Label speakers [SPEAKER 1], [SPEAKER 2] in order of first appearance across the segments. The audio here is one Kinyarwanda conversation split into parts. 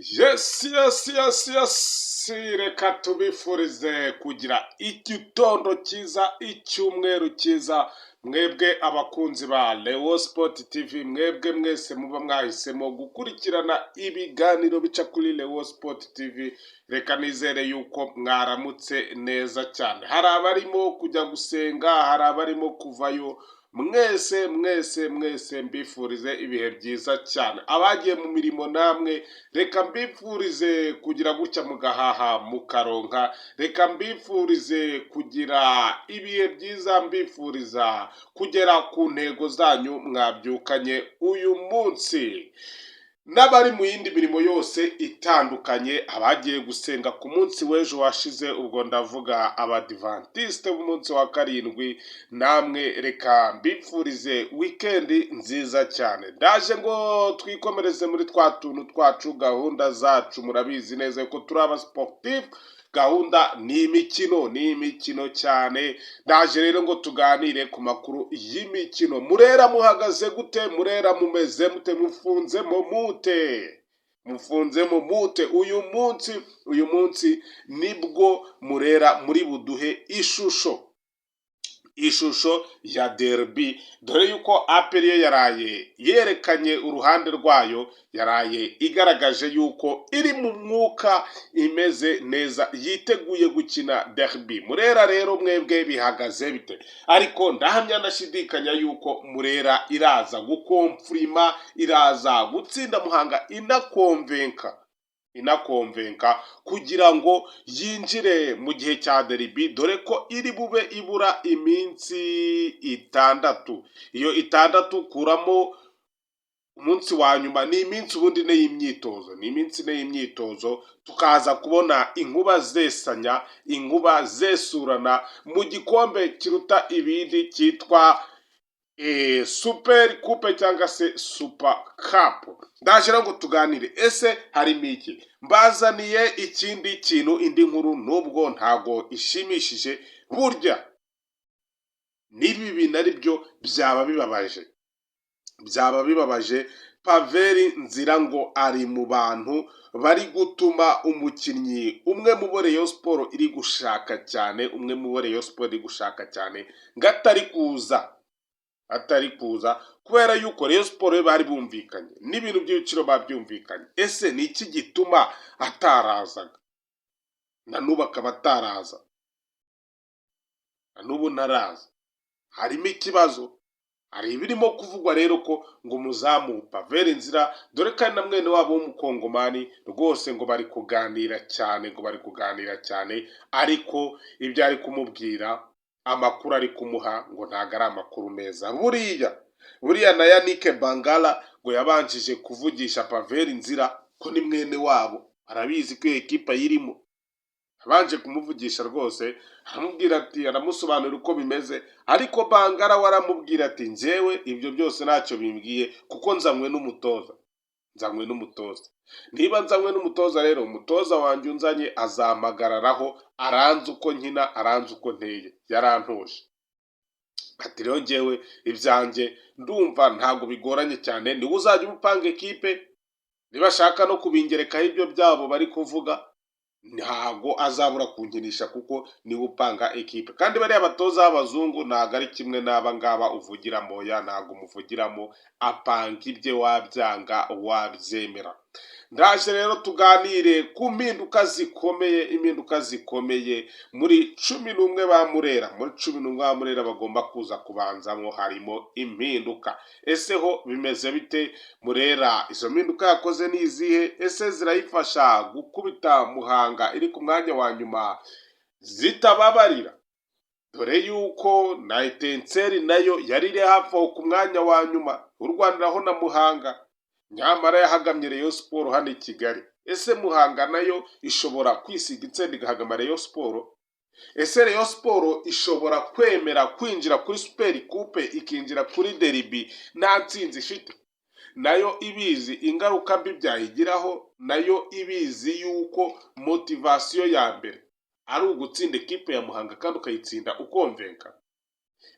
[SPEAKER 1] Yes. Reka tubifurize kugira igitondo cyiza, icyumweru cyiza, mwebwe abakunzi ba Leo Sport TV, mwebwe mwese muba mwahisemo gukurikirana ibiganiro bica kuri Leo Sport TV. Reka nizere yuko mwaramutse neza cyane. Hari abarimo kujya gusenga, hari abarimo kuvayo. Mwese mbifurize ibihe byiza cyane. Abagiye mu mirimo namwe, reka mbifurize kugira gutya mugahaha mukaronka. Reka mbifurize kugira ibihe byiza, mbifuriza kugera ku ntego zanyu mwabyukanye uyu munsi. N'abari mu yindi mirimo yose itandukanye, abagiye gusenga ku munsi w'ejo washize, ubwo ndavuga abadivantiste b'umunsi wa karindwi, namwe reka mbifurize wikendi nziza cyane. Ndaje ngo twikomereze muri twa tuntu twacu, gahunda zacu murabizi neza ko turi aba sportif. Gahunda ni imikino cyane. Ndaje rero ngo tuganire ku makuru y'imikino. Murera muhagaze gute? Murera mumeze mute? Mufunzemo mute? Uyu munsi nibwo Murera muri buduhe ishusho ya derby, dore yuko APR yaraye yerekanye uruhande rwayo, yaraye igaragaje yuko iri mu mwuka, imeze neza, yiteguye gukina derby. Murera rero mwebwe bihagaze bite? Ariko ndahamya ndashidikanya yuko Murera iraza gukomfirima, iraza gutsinda Muhanga inakonvenka kugira ngo yinjire mu gihe cya derby, dore ko iri bube ibura iminsi itandatu. Iyo itandatu kuramo umunsi wa nyuma, ni iminsi ubundi y'imyitozo, tukaza kubona inkuba zesanya, inkuba zesurana mu gikombe kiruta ibindi cyitwa super coupe cyangwa se super cup. Ndaje ngo tuganire, ese harimo iki? Mbazaniye ikindi kintu, indi nkuru, nubwo ntago ishimishije, burya n'ibi bintu ari byo byaba bibabaje. Paveri Nzira ngo ari mu bantu bari gutuma umukinnyi umwe mu bo Rayon Sport iri gushaka cyane, ngo atari kuza kubera yuko Rayon Sport bari bumvikanye n'ibintu by'ibiciro babyumvikanye. Ese ni iki gituma atarazaga? Na n'ubu akaba ataraza, na n'ubu ntaraza. Harimo ikibazo. Hari ibirimo kuvugwa rero ko ngo umuzamu Paveri Nzira, dore kandi na mwene wabo w'umukongomani, rwose ngo bari kuganira cyane, ariko ibyo ari kumubwira, amakuru ari kumuha ngo ntago ari amakuru meza. Buriya na Yannick Bangala ngo yabanjije kuvugisha Paveri Nzira ko ni mwene wabo, arabizi ko ekipa yirimo. Abanje kumuvugisha rwose, aramubwira ati, aramusobanurira uko bimeze, ariko Bangala waramubwira ati, njyewe ibyo byose ntacyo bimbwiye kuko nzanywe n'umutoza. Niba nzanywe n'umutoza rero, umutoza wanjye unzanye azamagararaho, aranze uko nkina, aranze uko nteye, yarantoshe. Ati rero njyewe ibyanjye ndumva ntago bigoranye cyane, niwe uzajya upanga ekipe, niba ashaka no kubingerekaho ibyo byabo bari kuvuga, ntago azabura kunkinisha kuko niwe upanga ekipe. Kandi bariya batoza b'abazungu ntago ari kimwe n'aba ngaba uvugiramo, oya ntago umuvugiramo, apanga ibye, wabyanga wabyemera. Ndaje rero tuganire ku impinduka zikomeye muri 11 ba Murera. Muri 11 ba Murera bagomba kuza kubanzamo harimo impinduka. Ese ho bimeze bite? Murera izo mpinduka yakoze ni izihe? Ese zirayifasha gukubita Muhanga iri ku mwanya wa nyuma zitababarira? Dore yuko na Etincelle nayo yari iri hafi ku mwanya wa nyuma, urwaniraho na Muhanga, nyamara yahagamye Rayon Sport hano i Kigali. Ese Muhanga nayo ishobora kwisiga itsinda igahagama Rayon Sport? Ese Rayon Sport ishobora kwemera kwinjira kuri super coupe ikinjira kuri derby nta ntsinzi ifite? Nayo ibizi ingaruka mbi byayigiraho, nayo ibizi yuko motivation ya mbere ari ugutsinda ekipe ya Muhanga kandi ukayitsinda ukonvenka.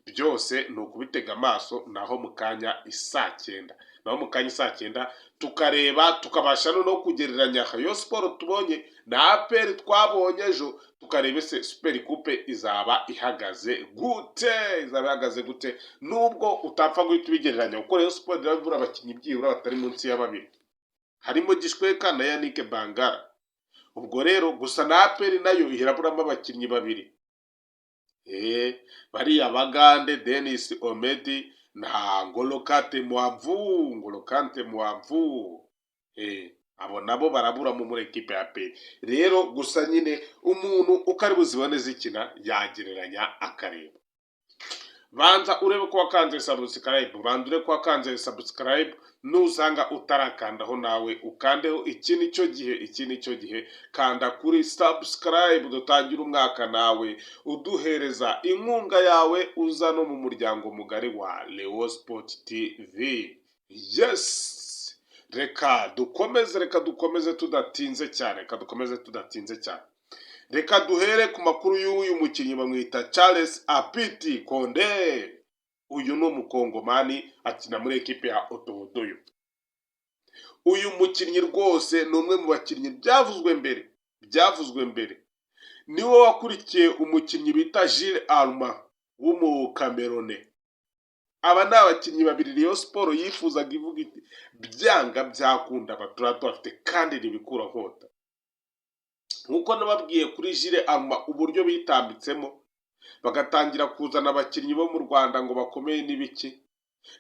[SPEAKER 1] Byose ni ukubitega amaso, naho mu kanya isaa 9 tukareba tukabasha no kugereranya Rayon Sport tubonye na APR twabonye ejo, tukareba ese Super Coupe izaba ihagaze gute, nubwo utapfa guhita ubigereranya kuko Rayon Sport irabura abakinnyi byibura batari munsi ya babiri, harimo Gishweka na Yannick Bangara. Ubwo rero gusa na APR nayo iraburamo abakinnyi babiri, bariya Bagande Denis Omedi na Ngolo Kante Mwamvu, abo nabo barabura muri ekipe ya APR. Rero gusa nyine umuntu uko ari buzibone zikina yagereranya akareba. Banza urebe ko wakanze subscribe, nuzanga utarakandaho nawe ukandeho. Iki nicyo gihe kanda kuri subscribe, dutangira umwaka nawe uduhereza inkunga yawe, uza no mu muryango mugari wa Rayon Sport TV. Yes, reka dukomeze tudatinze cyane, reka duhere ku makuru y'uyu mukinnyi bamwita Charles Apiti Konde. Uyu ni umukongomani akina muri ekipe ya Otobodoyo. Uyu mukinnyi rwose ni umwe mu bakinnyi byavuzwe mbere, niwe wakurikiye umukinnyi bita Jules Alma w'umukamerone. Aba ni abakinnyi babiri Rayon Sport yifuzaga ivuga iti byanga byakunda bafite kandi ntibikura nkota. Nkuko nababwiye kuri Jules Alma uburyo bitambitsemo bagatangira kuzana abakinnyi bo mu Rwanda ngo bakomeye n'ibiki,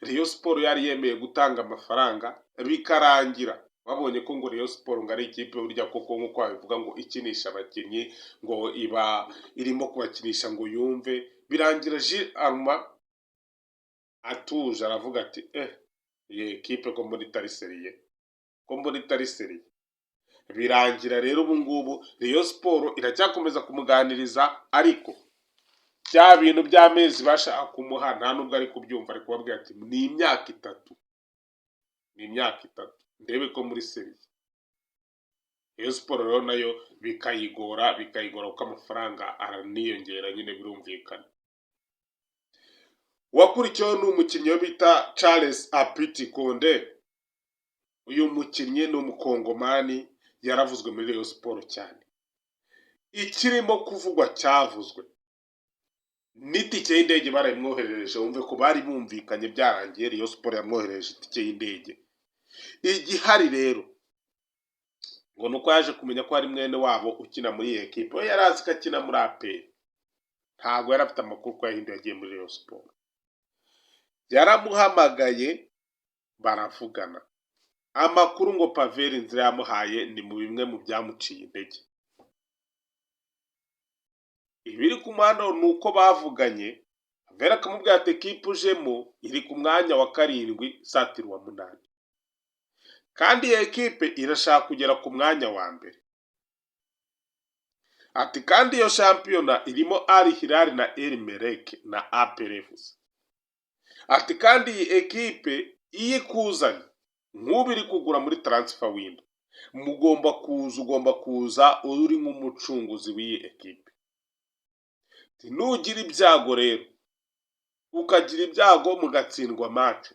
[SPEAKER 1] Rayon Sport yari yemeye gutanga amafaranga bikarangira babonye ko ngo Rayon Sport ngo ari ikipe burya koko nkuko babivuga ngo ikinisha abakinnyi, ngo iba irimo kubakinisha ngo yumve. Birangira Jules Alma atuje aravuga ati iyi ekipe ko mbona itari seriye. Birangira rero ubu ngubu Rayon Sport iracyakomeza kumuganiriza, ariko bya bintu by'amezi bashaka kumuha nta nubwo ari kubyumva, ari kubabwira ati ni imyaka itatu ndebe ko muri seriye. Rayon Sport rero nayo bikayigora kuko amafaranga araniyongera nyine, birumvikana. Wakurikiyeho ni umukinnyi bita Charles Apiti Konde. Uyu mukinnyi ni umukongomani, yaravuzwe muri Rayon Sport cyane. Ikirimo kuvugwa cyavuzwe n'itike y'indege barayimwoherereje, wumve ko bari bumvikanye byarangiye, Rayon Sport yamwoherereje itike y'indege. Igihari rero ngo nuko yaje kumenya ko hari mwene wabo ukina muri iyi ekipe. We yari azi ko akina muri APR, ntabwo yari afite amakuru ko yahinduye agiye muri Rayon Sport. Yaramuhamagaye baravugana, amakuru ngo Pavel Inzira yamuhaye ni mu bimwe mu byamuciye intege. Ibiri ku muhanda ni uko bavuganye, Pavel akamubwira ati ekipe ujemo iri ku mwanya wa 7 satira wa 8, kandi iyi ekipe irashaka kugera ku mwanya wa mbere. Ati kandi iyo shampiyona irimo Al Hilal na El Merreikh na APR FC. Ati kandi iyi ekipe iyo ikuzanye nk'ubu iri kugura muri transfer window, ugomba kuza uri nk'umucunguzi w'iyi ekipe. Nugira ibyago rero, ukagira ibyago mugatsindwa match,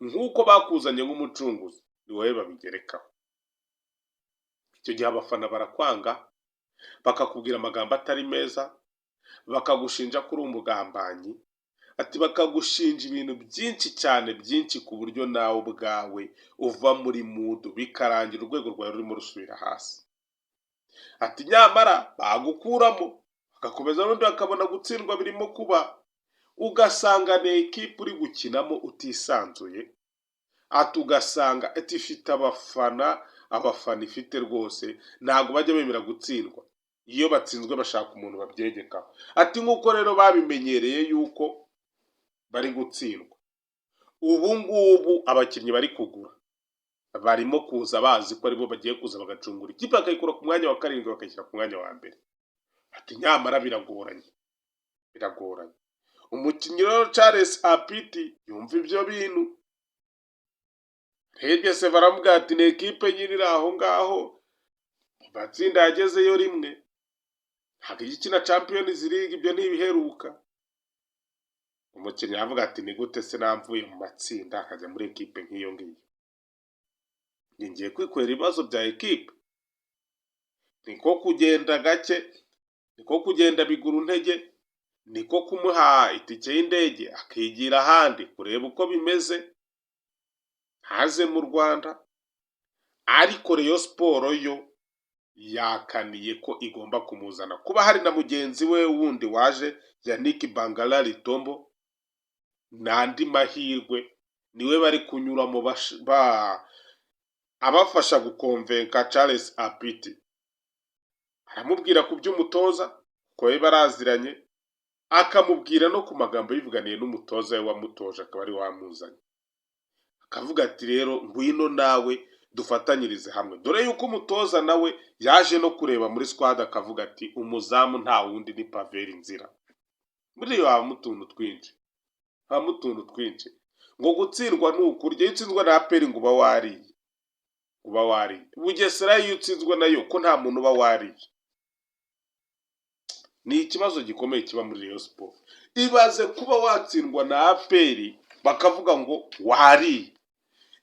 [SPEAKER 1] nk'uko bakuzanye nk'umucunguzi, ni wowe babigerekaho. Icyo gihe abafana barakwanga, bakakubwira amagambo atari meza, bakagushinja kuri umugambanyi, ati bakagushinja ibintu byinshi cyane, byinshi ku buryo nawe ubwawe uva muri mood, bikarangira urwego rwawe rurimo rusubira hasi. Ati nyamara bagukuramo bagakomeza n'undi bakabona gutsindwa birimo kuba, ugasanga ni ekipe uri gukinamo utisanzuye. Ati ugasanga ifite abafana ifite rwose ntabwo bajya bemera gutsindwa, iyo batsinzwe bashaka umuntu babyegekaho. Ati nk'uko rero babimenyereye yuko bari gutsindwa, ubu ngubu abakinnyi bari kugura barimo kuza bazi ko aribo bagiye kuza bagacungura ikipe, bakayikura ku mwanya wa 7 bakayishyira ku mwanya wa mbere. Ati nyamara biragoranye. Umukinnyi rero Charles Apiti yumva ibyo bintu, rebye se baramubwira ati ni ekipe nyiri iri aho ngaho, batsinda yagezeyo rimwe, ntabwo igikina Champions League, ibyo ntibiheruka. Umukinnyi avuga ati ni gute se namvuye mu matsinda akajya muri ekipe nk'iyo ngiyo. ngiye kwikorera ibibazo bya ekipe. Niko kugenda gake, niko kugenda bigura intege, niko kumuha itike y'indege akigira ahandi kureba uko bimeze, ntaze mu Rwanda. Ariko Rayon Sport yo yakaniye ko igomba kumuzana. Kuba hari na mugenzi we wundi waje Yannick Bangala Litombo, n'andi mahirwe niwe bari kunyuramo abafasha gukonvenka Charles Apiti. Aramubwira ku by'umutoza ko we baraziranye, akamubwira no ku magambo yivuganiye n'umutoza we wamutoje akaba ari wamuzanye. Akavuga ati rero ngwino nawe dufatanyirize hamwe. Dore yuko umutoza nawe yaje no kureba muri squad akavuga ati umuzamu nta wundi ni Paveri Nzira. Muri yo hamutuntu twinshi. Ngo gutsindwa n'ukurya, iyo utsinzwa na APR ngo uba wariye. Bugesera iyo utsinzwa nayo ko nta muntu uba wariye. Ni ikibazo gikomeye kiba muri Rayon Sport. Ibaze kuba watsindwa na APR bakavuga ngo wariye.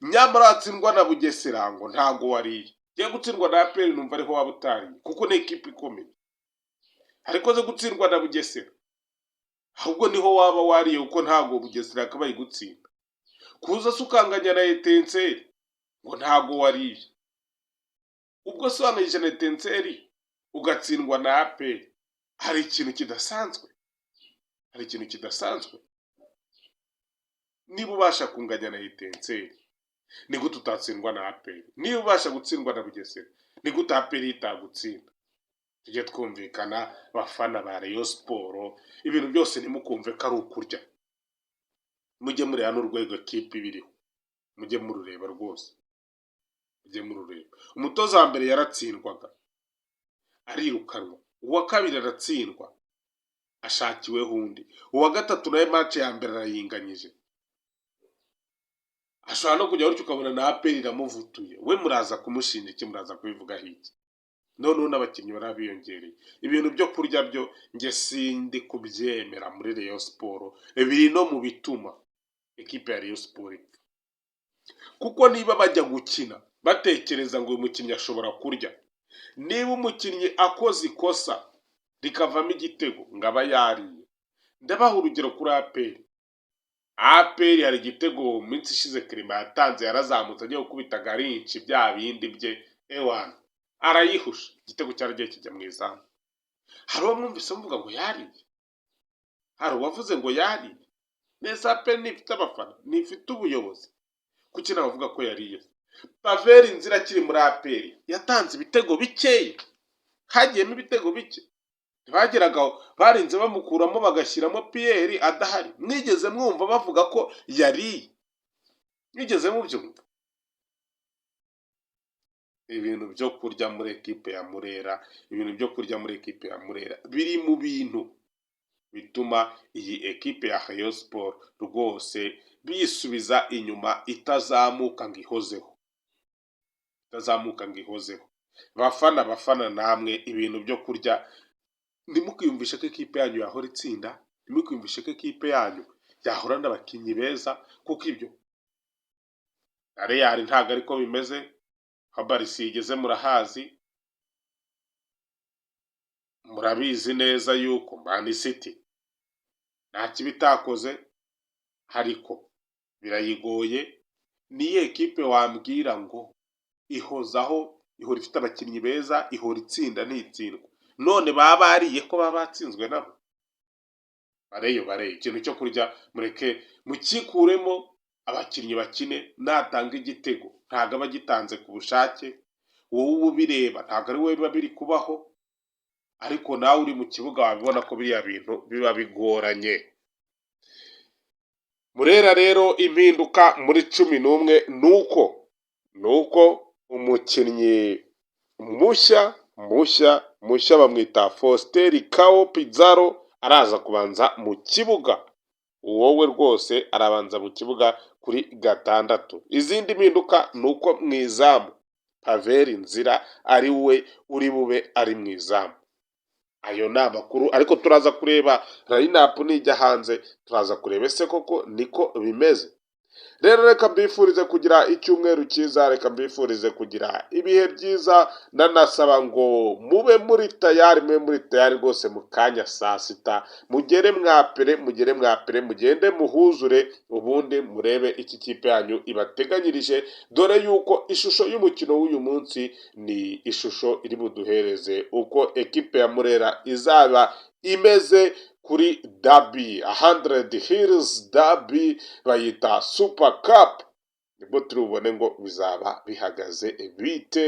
[SPEAKER 1] Nyamara watsindwa na Bugesera ngo ntago wariye. Giye gutsindwa na APR numva ariho waba utariye kuko ni ekipe ikomeye. Ariko ze gutsindwa na Bugesera ahubwo niho waba wariye kuko ntago Bugesera akabaye gutsinda. Kuza sukanganya na Etincelle ngo ntago wariye. Ubwo sobanurije na Etincelle ugatsindwa na APR, hari ikintu kidasanzwe. Niba ubasha kunganya na Etincelle, ni gute utatsindwa na APR? Niba ubasha gutsindwa na Bugesera, ni gute APR itagutsinda? Tujye twumvikana bafana ba Rayon Sport, ibintu byose nimukumve ko ari ukurya. Mujye mureba n'urwego ekipe biriho, mujye murureba rwose, umutoza wa mbere yaratsindwaga arirukanwa, uwa kabiri aratsindwa ashakiweho undi, uwa gatatu nawe match ya mbere arayinganyije. Ashobora no kujya uryo ukabona na APR iramuvutuye, we muraza kumushinja iki, muraza kubivuga hiki? None n'abakinnyi barabiyongereye. Ibintu byo kurya byo nge sindi kubyemera muri Rayon Sport, biri no mu bituma ekipe ya Rayon Sport. Kuko niba bajya gukina batekereza ngo uyu mukinnyi ashobora kurya, niba umukinnyi akoze ikosa rikavamo igitego ngaba yariye. Ndabaha urugero kuri APR. APR hari igitego mu minsi ishize Clement yatanze, yarazamutse agiye gukubita garinci bya bindi bye ewana arayihusha, igitego cyaragiye kijya mu izamu. Hari uwo mwumvise mvuga ngo yariye? Hari uwavuze ngo yariye? Neza APR nifite abafana, nifite ubuyobozi, kuki navuga ko yariye? Paveri Nzira kiri muri APR yatanze ibitego bikeya, hagiyemo ibitego bike, ntibageraga barinze bamukuramo bagashyiramo Pierre adahari. Mwigeze mwumva bavuga ko yariye? Mwigeze mubyumva? Ibintu byo kurya muri ekipe ya Murera, biri mu bintu bituma iyi ekipe ya Rayon Sport rwose bisubiza inyuma, itazamuka ngo ihozeho. Bafana namwe ibintu byo kurya nimukiyumvisha ko ekipe yanyu yahora itsinda, nimukiyumvisha ko ekipe yanyu yahora n'abakinnyi beza, kuko ibyo Real ntago ariko bimeze. Habari sigeze murahazi, murabizi neza yuko Man City nta kibitakoze, ariko birayigoye. Ni ekipe wambwira ngo ihozaho, ihora ifite abakinnyi beza, ihora itsinda ntitsindwa. None baba bariye ko baba batsinzwe nabo? Bareyo ikintu cyo kurya mureke mukikuremo, abakinnyi bakine, natanga igitego ntago aba gitanze ku bushake, wowe ubireba ntago ari wowe biba biri kubaho, ariko nawe uri mu kibuga wabibona ko biriya bintu biba bigoranye. Murera rero impinduka muri 11 nuko umukinnyi mushya bamwita Faustin Kao Pizarro araza kubanza mu kibuga. Wowe rwose arabanza mu kibuga kuri 6. Izindi mpinduka nuko mwizamu Paveri Nzira ari we uri bube ari mwizamu. Ayo ni amakuru, ariko turaza kureba line-up nijya hanze, turaza kureba ese koko niko bimeze. rero reka mbifurize kugira icyumweru cyiza, reka mbifurize kugira ibihe byiza, nanasaba ngo mube muri tayari rwose mu kanya saa sita, mugere mwapere mugende muhuzure, ubundi murebe iki kipe yanyu ibateganyirije, dore yuko ishusho y'umukino w'uyu munsi ni ishusho iri buduhereze uko ekipe ya Murera izaba imeze kuri Derby 100 Hills Derby bayita Super Cup, nibwo turi bubone ngo bizaba bihagaze bite.